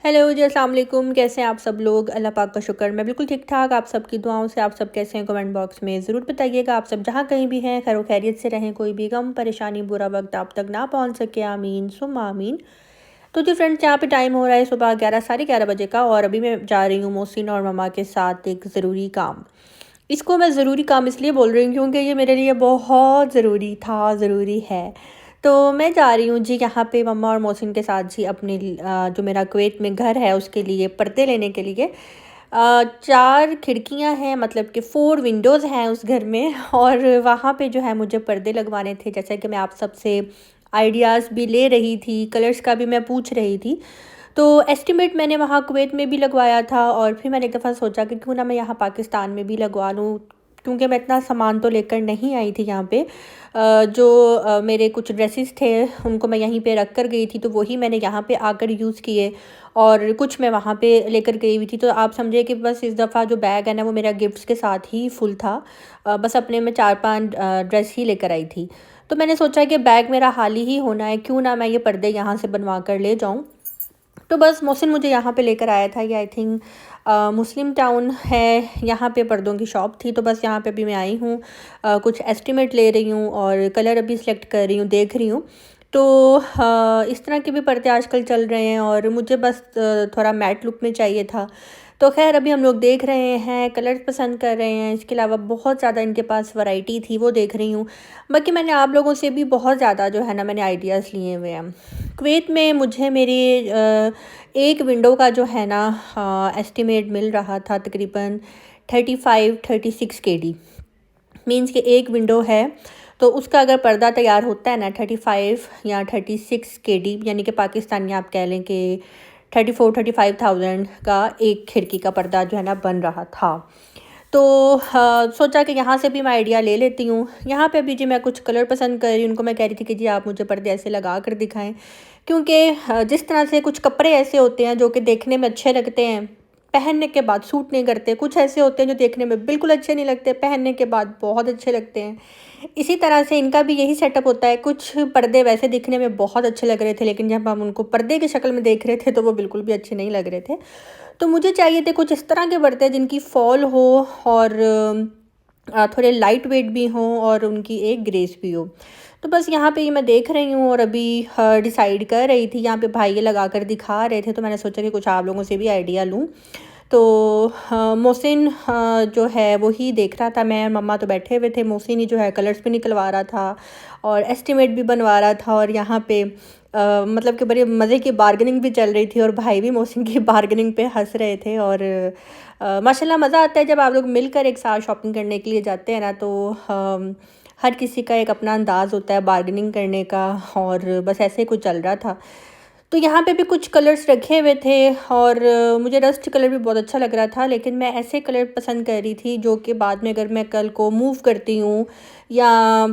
Hello जी, अस्सलाम वालेकुम। कैसे हैं आप सब लोग? अल्लाह पाक का शुक्र, मैं बिल्कुल ठीक ठाक। आप सबकी दुआओं से आप सब कैसे हैं? कमेंट बॉक्स में ज़रूर बताइएगा। आप सब जहाँ कहीं भी हैं खैर खैरियत से रहें, कोई भी गम परेशानी बुरा वक्त आप तक ना पहुँच सके। आमीन सुम्मा आमीन। तो जी फ्रेंड्स, यहाँ पे टाइम हो रहा है सुबह 11 साढ़े 11 बजे का, और अभी मैं जा रही हूँ मोहसिन और ममा के साथ एक ज़रूरी काम। इसको मैं ज़रूरी काम इसलिए बोल रही हूँ क्योंकि ये मेरे लिए बहुत ज़रूरी था, ज़रूरी है। तो मैं जा रही हूँ जी यहाँ पे मम्मा और मोहसिन के साथ जी अपने जो मेरा कुवैत में घर है उसके लिए पर्दे लेने के लिए। 4 खिड़कियाँ हैं, मतलब कि 4 विंडोज़ हैं उस घर में, और वहाँ पे जो है मुझे पर्दे लगवाने थे। जैसा कि मैं आप सबसे आइडियाज़ भी ले रही थी, कलर्स का भी मैं पूछ रही थी। तो एस्टिमेट मैंने वहाँ कुवैत में भी लगवाया था, और फिर मैंने एक दफ़ा सोचा कि क्यों ना मैं यहाँ पाकिस्तान में भी लगवा लूँ, क्योंकि मैं इतना सामान तो लेकर नहीं आई थी यहाँ पे। मेरे कुछ ड्रेसेस थे उनको मैं यहीं पे रख कर गई थी, तो वही मैंने यहाँ पे आकर यूज़ किए, और कुछ मैं वहाँ पे लेकर गई हुई थी। तो आप समझे कि बस इस दफ़ा जो बैग है ना वो मेरा गिफ्ट्स के साथ ही फुल था। बस अपने में 4-5 ड्रेस ही लेकर आई थी। तो मैंने सोचा कि बैग मेरा खाली ही होना है, क्यों ना मैं ये पर्दे यहाँ से बनवा कर ले जाऊँ। तो बस मोहसिन मुझे यहाँ पे लेकर आया था। ये आई थिंक मुस्लिम टाउन है, यहाँ पे पर्दों की शॉप थी। तो बस यहाँ पे अभी मैं आई हूँ, कुछ एस्टिमेट ले रही हूँ और कलर अभी सिलेक्ट कर रही हूँ, देख रही हूँ। तो इस तरह के भी पर्दे आजकल चल रहे हैं, और मुझे बस थोड़ा मैट लुक में चाहिए था। तो खैर अभी हम लोग देख रहे हैं, कलर्स पसंद कर रहे हैं। इसके अलावा बहुत ज़्यादा इनके पास वैरायटी थी, वो देख रही हूँ। बाकी मैंने आप लोगों से भी बहुत ज़्यादा जो है ना मैंने आइडियाज़ लिए हुए हैं। कुवैत में मुझे मेरी एक विंडो का जो है ना एस्टिमेट मिल रहा था तकरीबन 35-36 kd। मीन्स कि एक विंडो है तो उसका अगर पर्दा तैयार होता है ना 35 या 36 kd, यानी कि पाकिस्तानी आप कह लें कि 34-35,000 का एक खिड़की का पर्दा जो है ना बन रहा था। तो सोचा कि यहाँ से भी मैं आइडिया ले लेती हूँ। यहाँ पे भी जी मैं कुछ कलर पसंद कर रही हूँ, उनको मैं कह रही थी कि जी आप मुझे पर्दे ऐसे लगा कर दिखाएं, क्योंकि जिस तरह से कुछ कपड़े ऐसे होते हैं जो कि देखने में अच्छे लगते हैं, पहनने के बाद सूट नहीं करते। कुछ ऐसे होते हैं जो देखने में बिल्कुल अच्छे नहीं लगते, पहनने के बाद बहुत अच्छे लगते हैं। इसी तरह से इनका भी यही सेटअप होता है। कुछ पर्दे वैसे दिखने में बहुत अच्छे लग रहे थे, लेकिन जब हम उनको पर्दे की शक्ल में देख रहे थे तो वो बिल्कुल भी अच्छे नहीं लग रहे थे। तो मुझे चाहिए थे कुछ इस तरह के पर्दे जिनकी फॉल हो, और थोड़े लाइट वेट भी हों, और उनकी एक ग्रेस भी हो। तो बस यहाँ पे ये मैं देख रही हूँ, और अभी डिसाइड कर रही थी। यहाँ पे भाई ये लगा कर दिखा रहे थे, तो मैंने सोचा कि कुछ आप लोगों से भी आइडिया लूँ। तो मोहसिन जो है वो ही देख रहा था, मैं और मम्मा तो बैठे हुए थे। मोहसिन ही जो है कलर्स भी निकलवा रहा था और एस्टिमेट भी बनवा रहा था, और यहाँ पे मतलब कि बड़े मज़े की बार्गेनिंग भी चल रही थी, और भाई भी मोहसिन की बार्गेनिंग पे हंस रहे थे। और माशाल्लाह मज़ा आता है जब आप लोग मिलकर एक साथ शॉपिंग करने के लिए जाते हैं ना। तो हर किसी का एक अपना अंदाज़ होता है बार्गेनिंग करने का, और बस ऐसे ही कुछ चल रहा था। तो यहाँ पे भी कुछ कलर्स रखे हुए थे, और मुझे रस्ट कलर भी बहुत अच्छा लग रहा था, लेकिन मैं ऐसे कलर पसंद कर रही थी जो कि बाद में अगर मैं कल को मूव करती हूँ या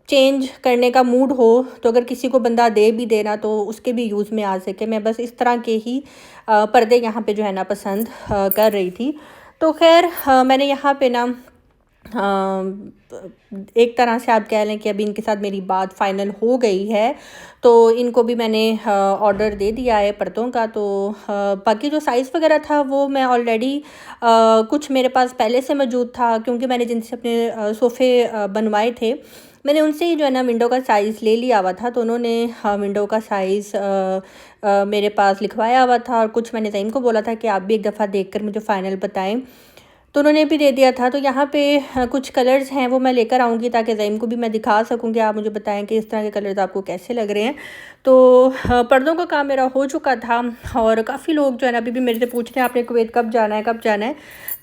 चेंज करने का मूड हो, तो अगर किसी को बंदा दे भी देना तो उसके भी यूज़ में आ सके। मैं बस इस तरह के ही पर्दे यहाँ पे जो है ना पसंद कर रही थी। तो खैर मैंने यहाँ पे ना एक तरह से आप कह लें कि अभी इनके साथ मेरी बात फाइनल हो गई है। तो इनको भी मैंने ऑर्डर दे दिया है पर्दों का। तो बाकी जो साइज़ वगैरह था वो मैं ऑलरेडी कुछ मेरे पास पहले से मौजूद था, क्योंकि मैंने जिनसे अपने सोफ़े बनवाए थे मैंने उनसे ही जो है ना विंडो का साइज़ ले लिया हुआ था। तो उन्होंने विंडो का साइज़ मेरे पास लिखवाया हुआ था, और कुछ मैंने ज़ईम को बोला था कि आप भी एक दफ़ा देखकर मुझे फ़ाइनल बताएं, तो उन्होंने भी दे दिया था। तो यहाँ पे कुछ कलर्स हैं वो मैं लेकर आऊँगी, ताकि ज़ईम को भी मैं दिखा सकूँ कि आप मुझे बताएं कि इस तरह के कलर्स आपको कैसे लग रहे हैं। तो पर्दों का काम मेरा हो चुका था, और काफ़ी लोग जो है ना अभी भी मेरे से पूछ रहे हैं आपने कुवैत कब जाना है, कब जाना है।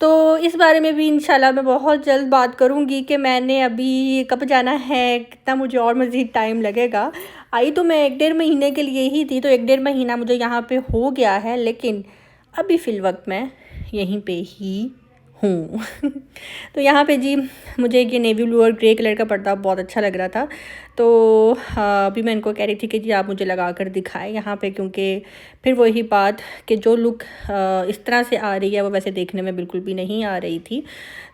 तो इस बारे में भी इंशाल्लाह मैं बहुत जल्द बात करूँगी कि मैंने अभी कब जाना है, कितना मुझे और मज़ीद टाइम लगेगा। आई तो मैं 1-1.5 महीने के लिए ही थी, तो 1-1.5 महीना मुझे यहाँ पे हो गया है, लेकिन अभी फ़िलवक्त मैं यहीं पे ही हूँ। तो यहाँ पे जी मुझे ये नेवी ब्लू और ग्रे कलर का पर्दा बहुत अच्छा लग रहा था। तो अभी मैं इनको कह रही थी कि जी आप मुझे लगा कर दिखाएं यहाँ पे, क्योंकि फिर वही बात कि जो लुक इस तरह से आ रही है वो वैसे देखने में बिल्कुल भी नहीं आ रही थी।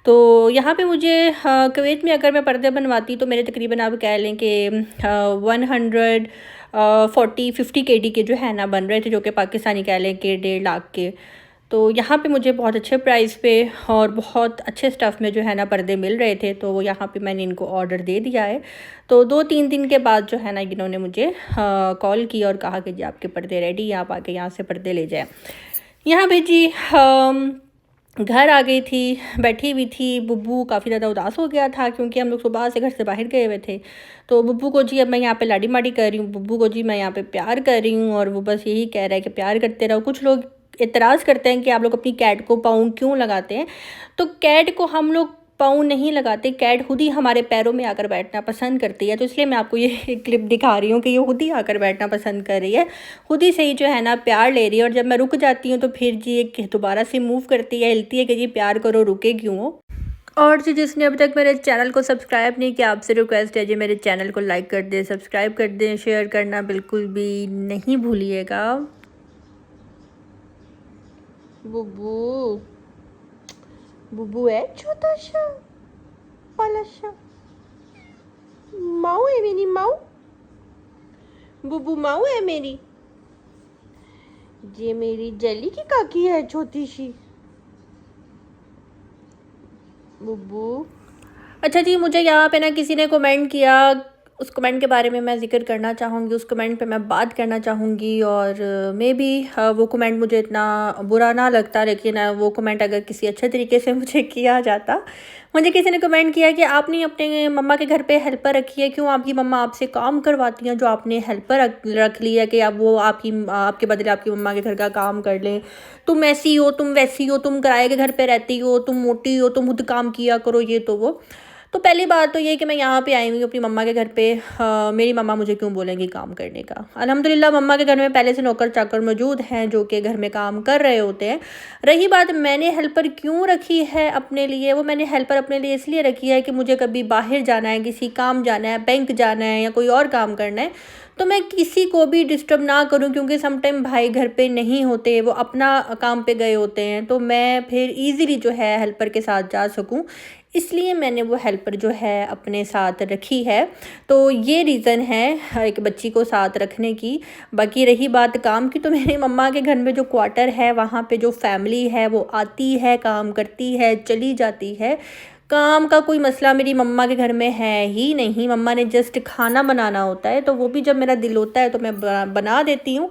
तो यहाँ पे मुझे कुवैत में अगर मैं पर्दे बनवाती तो मेरे तकरीबन आप कह लें कि 100 40-50 kg के जो है ना बन रहे थे, जो कि पाकिस्तानी कह लें कि 1.5 लाख के। तो यहाँ पे मुझे बहुत अच्छे प्राइस पे और बहुत अच्छे स्टफ़ में जो है ना पर्दे मिल रहे थे, तो यहाँ पे मैंने इनको ऑर्डर दे दिया है। तो 2-3 दिन के बाद जो है ना इन्होंने मुझे कॉल किया और कहा कि जी आपके पर्दे रेडी हैं, आप आके यहाँ से पर्दे ले जाएँ। यहाँ पे जी घर आ गई थी, बैठी हुई थी। बुब्बू काफ़ी ज़्यादा उदास हो गया था क्योंकि हम लोग सुबह से घर से बाहर गए हुए थे। तो बुब्बू को जी अब मैं यहाँ पे लाडी-माडी कर रही हूँ, बुब्बू को जी मैं यहाँ पे प्यार कर रही हूँ और वो बस यही कह रहा है कि प्यार करते रहो। कुछ लोग एतराज़ करते हैं कि आप लोग अपनी कैट को पाँव क्यों लगाते हैं? तो कैट को हम लोग पाँव नहीं लगाते, कैट खुद ही हमारे पैरों में आकर बैठना पसंद करती है। तो इसलिए मैं आपको ये क्लिप दिखा रही हूँ कि ये खुद ही आकर बैठना पसंद कर रही है, खुद ही से ही जो है ना प्यार ले रही है। और जब मैं रुक जाती हूँ तो फिर जी एक दोबारा से मूव करती है, हिलती है कि जी प्यार करो, रुके क्यों हो। और जी जिसने अभी तक मेरे चैनल को सब्सक्राइब नहीं किया, आपसे रिक्वेस्ट है जी मेरे चैनल को लाइक कर दें, सब्सक्राइब कर दें, शेयर करना बिल्कुल भी नहीं भूलिएगा। बुब्बू बुब्बू है छोटा सा पाला सा माऊ है मेरी माऊ, बुब्बू माऊ है मेरी, ये मेरी जेली की काकी है छोटी सी बुब्बू। अच्छा जी, मुझे यहाँ पे ना किसी ने कमेंट किया, उस कमेंट के बारे में मैं ज़िक्र करना चाहूँगी, उस कमेंट पे मैं बात करना चाहूँगी। और मे बी वो कमेंट मुझे इतना बुरा ना लगता, लेकिन वो कमेंट अगर किसी अच्छे तरीके से मुझे किया जाता। मुझे किसी ने कमेंट किया कि आपने अपने मम्मा के घर पे हेल्पर रखी है, क्यों आपकी मम्मा आपसे काम करवाती हैं, जो आपने हेल्पर रख ली है कि अब वो आपके बदले आपकी मम्मा के घर का काम कर लें। तुम ऐसी हो, तुम वैसी हो, तुम किराए के घर पे रहती हो, तुम मोटी हो, तुम खुद काम किया करो, ये तो वो। तो पहली बात तो ये कि मैं यहाँ पे आई हुई हूँ अपनी मम्मा के घर पे। मेरी मम्मा मुझे क्यों बोलेंगी काम करने का? अल्हम्दुलिल्लाह मम्मा के घर में पहले से नौकर चाकर मौजूद हैं जो कि घर में काम कर रहे होते हैं। रही बात मैंने हेल्पर क्यों रखी है अपने लिए, वो मैंने हेल्पर अपने लिए इसलिए रखी है कि मुझे कभी बाहर जाना है, किसी काम जाना है, बैंक जाना है या कोई और काम करना है, तो मैं किसी को भी डिस्टर्ब ना करूं, क्योंकि समटाइम भाई घर पे नहीं होते, वो अपना काम पे गए होते हैं, तो मैं फिर इजीली जो है हेल्पर के साथ जा सकूं, इसलिए मैंने वो हेल्पर जो है अपने साथ रखी है। तो ये रीज़न है एक बच्ची को साथ रखने की। बाकी रही बात काम की, तो मेरी मम्मा के घर में जो क्वार्टर है वहाँ पे जो फैमिली है वो आती है, काम करती है, चली जाती है। काम का कोई मसला मेरी मम्मा के घर में है ही नहीं। मम्मा ने जस्ट खाना बनाना होता है, तो वो भी जब मेरा दिल होता है तो मैं बना देती हूँ,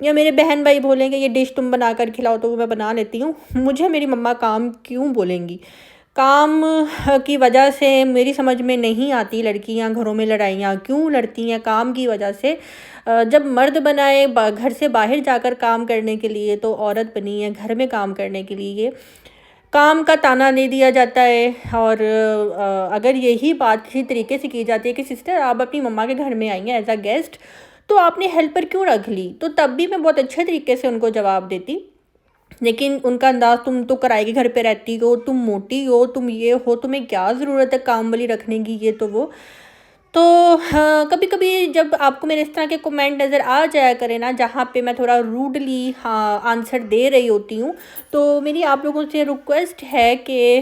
या मेरे बहन भाई बोलेंगे ये डिश तुम बना कर खिलाओ तो वो मैं बना लेती हूँ। मुझे मेरी मम्मा काम क्यों बोलेंगी? काम की वजह से मेरी समझ में नहीं आती लड़कियां घरों में लड़ाइयाँ क्यों लड़ती हैं, काम की वजह से। जब मर्द बनाए घर से बाहर जाकर काम करने के लिए, तो औरत बनी है घर में काम करने के लिए। काम का ताना दे दिया जाता है। और अगर यही बात किसी तरीके से की जाती है कि सिस्टर आप अपनी मम्मा के घर में आई हैं एज अ गेस्ट, तो आपने हेल्पर क्यों रख ली, तो तब भी मैं बहुत अच्छे तरीके से उनको जवाब देती। लेकिन उनका अंदाज़, तुम तो किराए के घर पे रहती हो, तुम मोटी हो, तुम ये हो, तुम्हें क्या ज़रूरत है काम वाली रखने की, ये तो वो। तो हाँ, कभी कभी जब आपको मेरे इस तरह के कमेंट नज़र आ जाया करें ना, जहाँ पे मैं थोड़ा रूडली हाँ आंसर दे रही होती हूँ, तो मेरी आप लोगों से रिक्वेस्ट है कि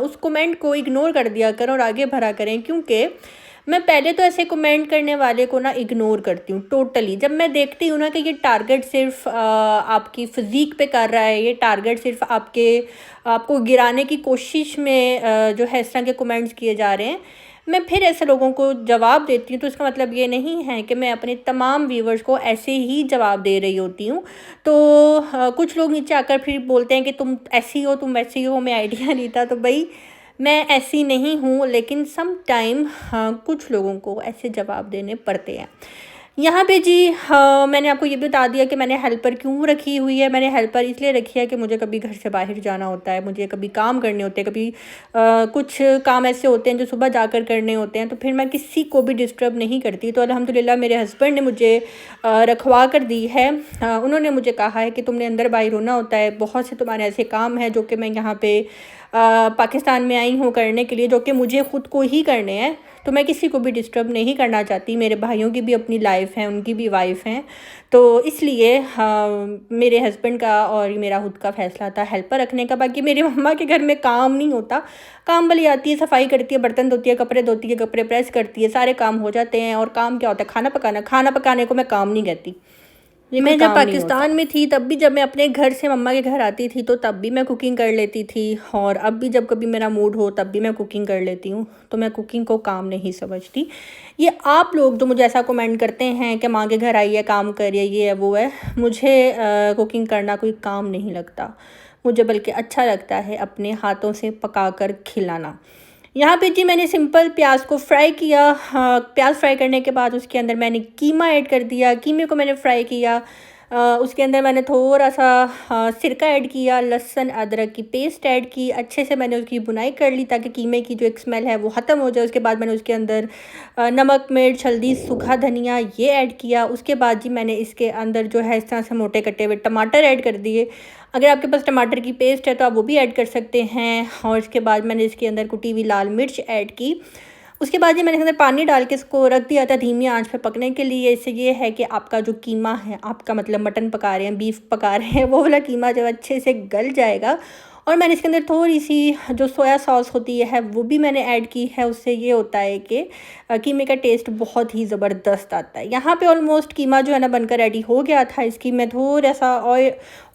उस कमेंट को इग्नोर कर दिया करें और आगे भरा करें। क्योंकि मैं पहले तो ऐसे कमेंट करने वाले को ना इग्नोर करती हूँ टोटली। जब मैं देखती हूँ ना कि ये टारगेट सिर्फ आपकी फ़िज़ीक पे कर रहा है, ये टारगेट सिर्फ आपको गिराने की कोशिश में जो है इस तरह के कमेंट्स किए जा रहे हैं, मैं फिर ऐसे लोगों को जवाब देती हूँ। तो इसका मतलब ये नहीं है कि मैं अपने तमाम व्यूवर्स को ऐसे ही जवाब दे रही होती हूँ। तो कुछ लोग नीचे आकर फिर बोलते हैं कि तुम ऐसी हो, तुम वैसी हो, हमें आइडिया नहीं था। तो भाई मैं ऐसी नहीं हूँ, लेकिन सम टाइम हाँ कुछ लोगों को ऐसे जवाब देने पड़ते हैं। यहाँ पे जी हाँ, मैंने आपको ये भी बता दिया कि मैंने हेल्पर क्यों रखी हुई है। मैंने हेल्पर इसलिए रखी है कि मुझे कभी घर से बाहर जाना होता है, मुझे कभी काम करने होते हैं, कभी कुछ काम ऐसे होते हैं जो सुबह जाकर करने होते हैं, तो फिर मैं किसी को भी डिस्टर्ब नहीं करती। तो अल्हम्दुलिल्लाह मेरे हस्बैंड ने मुझे रखवा कर दी है। उन्होंने मुझे कहा है कि तुमने अंदर बाहर होना होता है, बहुत से तुम्हारे ऐसे काम हैं जो कि मैं यहाँ पे पाकिस्तान में आई हूँ करने के लिए, जो कि मुझे ख़ुद को ही करने हैं। तो मैं किसी को भी डिस्टर्ब नहीं करना चाहती। मेरे भाइयों की भी अपनी लाइफ है, उनकी भी वाइफ हैं, तो इसलिए मेरे हस्बैंड का और मेरा खुद का फ़ैसला था हेल्पर रखने का। बाकी मेरी मम्मा के घर में काम नहीं होता, काम वाली आती है, सफाई करती है, बर्तन धोती है, कपड़े धोती है, कपड़े प्रेस करती है, सारे काम हो जाते हैं। और काम क्या होता है? खाना पकाना। खाना पकाने को मैं काम नहीं कहती। मैं जब पाकिस्तान में थी तब भी जब मैं अपने घर से मम्मा के घर आती थी तो तब भी मैं कुकिंग कर लेती थी, और अब भी जब कभी मेरा मूड हो तब भी मैं कुकिंग कर लेती हूँ। तो मैं कुकिंग को काम नहीं समझती। ये आप लोग जो मुझे ऐसा कमेंट करते हैं कि माँ के घर आई है, काम करिए, ये है वो है, मुझे कुकिंग करना कोई काम नहीं लगता। मुझे बल्कि अच्छा लगता है अपने हाथों से पका कर खिलाना। यहाँ पे जी मैंने सिंपल प्याज को फ्राई किया। प्याज फ्राई करने के बाद उसके अंदर मैंने कीमा ऐड कर दिया। कीमे को मैंने फ्राई किया। उसके अंदर मैंने थोड़ा सा सिरका ऐड किया, लहसुन अदरक की पेस्ट ऐड की, अच्छे से मैंने उसकी बुनाई कर ली ताकि कीमे की जो एक स्मेल है वो ख़त्म हो जाए। उसके बाद मैंने उसके अंदर नमक, मिर्च, हल्दी, सूखा धनिया ये ऐड किया। उसके बाद जी मैंने इसके अंदर जो है इस तरह से मोटे कटे हुए टमाटर ऐड कर दिए। अगर आपके पास टमाटर की पेस्ट है तो आप वो भी ऐड कर सकते हैं। और इसके बाद मैंने इसके अंदर कुटी हुई लाल मिर्च ऐड की। उसके बाद ये मैंने इसके अंदर पानी डाल के इसको रख दिया था धीमी आंच पे पकने के लिए। इससे ये है कि आपका जो कीमा है, आपका मतलब मटन पका रहे हैं, बीफ पका रहे हैं, वो वाला कीमा जब अच्छे से गल जाएगा। और मैंने इसके अंदर थोड़ी सी जो सोया सॉस होती है वो भी मैंने ऐड की है। उससे ये होता है कि कीमे का टेस्ट बहुत ही ज़बरदस्त आता है। यहाँ पे ऑलमोस्ट कीमा जो है ना बनकर रेडी हो गया था। इसकी मैं थोड़ा सा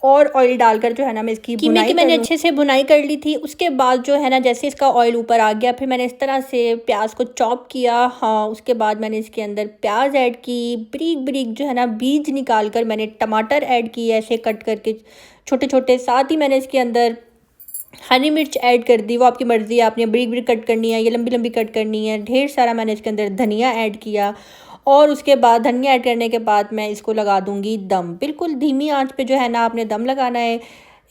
ऑयल डालकर जो है ना मैं इसकी कीमे की मैंने अच्छे से बुनाई कर ली थी। उसके बाद जो है ना जैसे इसका ऑयल ऊपर आ गया, फिर मैंने इस तरह से प्याज को चॉप किया। हाँ, उसके बाद मैंने इसके अंदर प्याज ऐड की, ब्रीक ब्रीक जो है ना बीज निकाल कर मैंने टमाटर ऐड किए ऐसे कट करके छोटे छोटे। साथ ही मैंने इसके अंदर हरी मिर्च ऐड कर दी। वो आपकी मर्ज़ी है, आपने ब्रीक ब्रीक कट करनी है या लंबी लंबी कट करनी है। ढेर सारा मैंने इसके अंदर धनिया ऐड किया। और उसके बाद धनिया ऐड करने के बाद मैं इसको लगा दूंगी दम। बिल्कुल धीमी आंच पे जो है ना आपने दम लगाना है।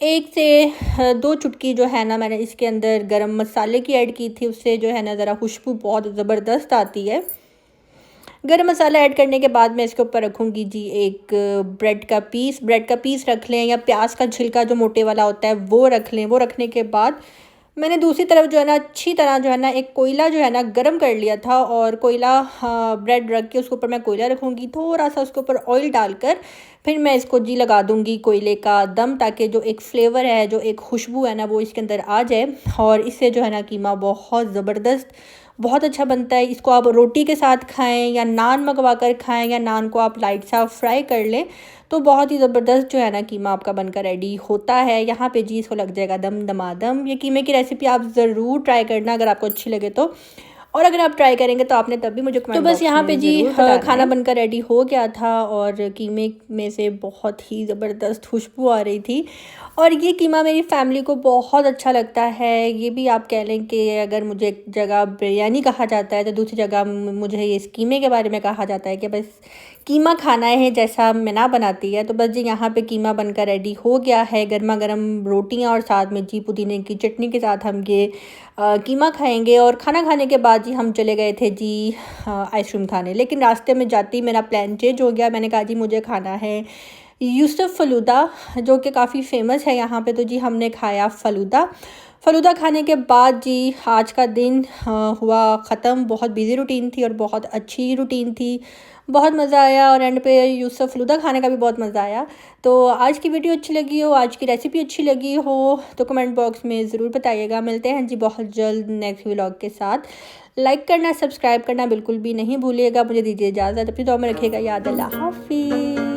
1 से 2 चुटकी जो है ना मैंने इसके अंदर गरम मसाले की ऐड की थी। उससे जो है ना ज़रा खुशबू बहुत ज़बरदस्त आती है। गरम मसाला ऐड करने के बाद मैं इसके ऊपर रखूँगी जी एक ब्रेड का पीस रख लें, या प्याज का छिलका जो मोटे वाला होता है वो रख लें। वो रखने के बाद मैंने दूसरी तरफ जो है ना अच्छी तरह जो है ना एक कोयला जो है ना गरम कर लिया था। और कोयला ब्रेड रख के उसके ऊपर मैं कोयला रखूँगी, थोड़ा सा उसके ऊपर ऑयल डालकर फिर मैं इसको जी लगा दूँगी कोयले का दम, ताकि जो एक फ्लेवर है, जो एक खुशबू है ना वो इसके अंदर आ जाए। और इससे जो है ना कीमा बहुत ज़बरदस्त, बहुत अच्छा बनता है। इसको आप रोटी के साथ खाएं या नान मंगवा कर खाएं, या नान को आप लाइट सा फ्राई कर लें, तो बहुत ही ज़बरदस्त जो है ना कीमा आपका बनकर रेडी होता है। यहाँ पे जी इसको लग जाएगा दम दमादम। ये कीमे की रेसिपी आप ज़रूर ट्राई करना अगर आपको अच्छी लगे तो। और अगर आप ट्राई करेंगे तो आपने तब भी मुझे कमेंट तो बस यहाँ पे जी खाना बनकर रेडी हो गया था। और कीमे में से बहुत ही ज़बरदस्त खुशबू आ रही थी। और ये कीमा मेरी फैमिली को बहुत अच्छा लगता है। ये भी आप कह लें कि अगर मुझे एक जगह बिरयानी कहा जाता है तो दूसरी जगह मुझे ये इस कीमे के बारे में कहा जाता है कि बस कीमा खाना है जैसा मैना बनाती है। तो बस जी यहाँ पे कीमा बनकर रेडी हो गया है। गर्मा गर्म रोटियाँ और साथ में जी पुदीने की चटनी के साथ हम ये कीमा खाएंगे। और खाना खाने के बाद जी हम चले गए थे जी आइसक्रीम खाने। लेकिन रास्ते में जाते ही मेरा प्लान चेंज हो गया। मैंने कहा जी मुझे खाना है यूसुफ फ़लूदा, जो कि काफ़ी फ़ेमस है यहाँ पे। तो जी हमने खाया फ़लूदा खाने के बाद जी आज का दिन हुआ ख़त्म। बहुत बिज़ी रूटीन थी और बहुत अच्छी रूटीन थी, बहुत मज़ा आया। और एंड पे यूसुफ फ़लूदा खाने का भी बहुत मज़ा आया। तो आज की वीडियो अच्छी लगी हो, आज की रेसिपी अच्छी लगी हो तो कमेंट बॉक्स में ज़रूर बताइएगा। मिलते हैं जी बहुत जल्द नेक्स्ट व्लॉग के साथ। लाइक करना, सब्सक्राइब करना बिल्कुल भी नहीं भूलिएगा। मुझे दीजिए इजाज़त, अपनी दुआ में रखिएगा याद। अल्लाह हाफ़िज़।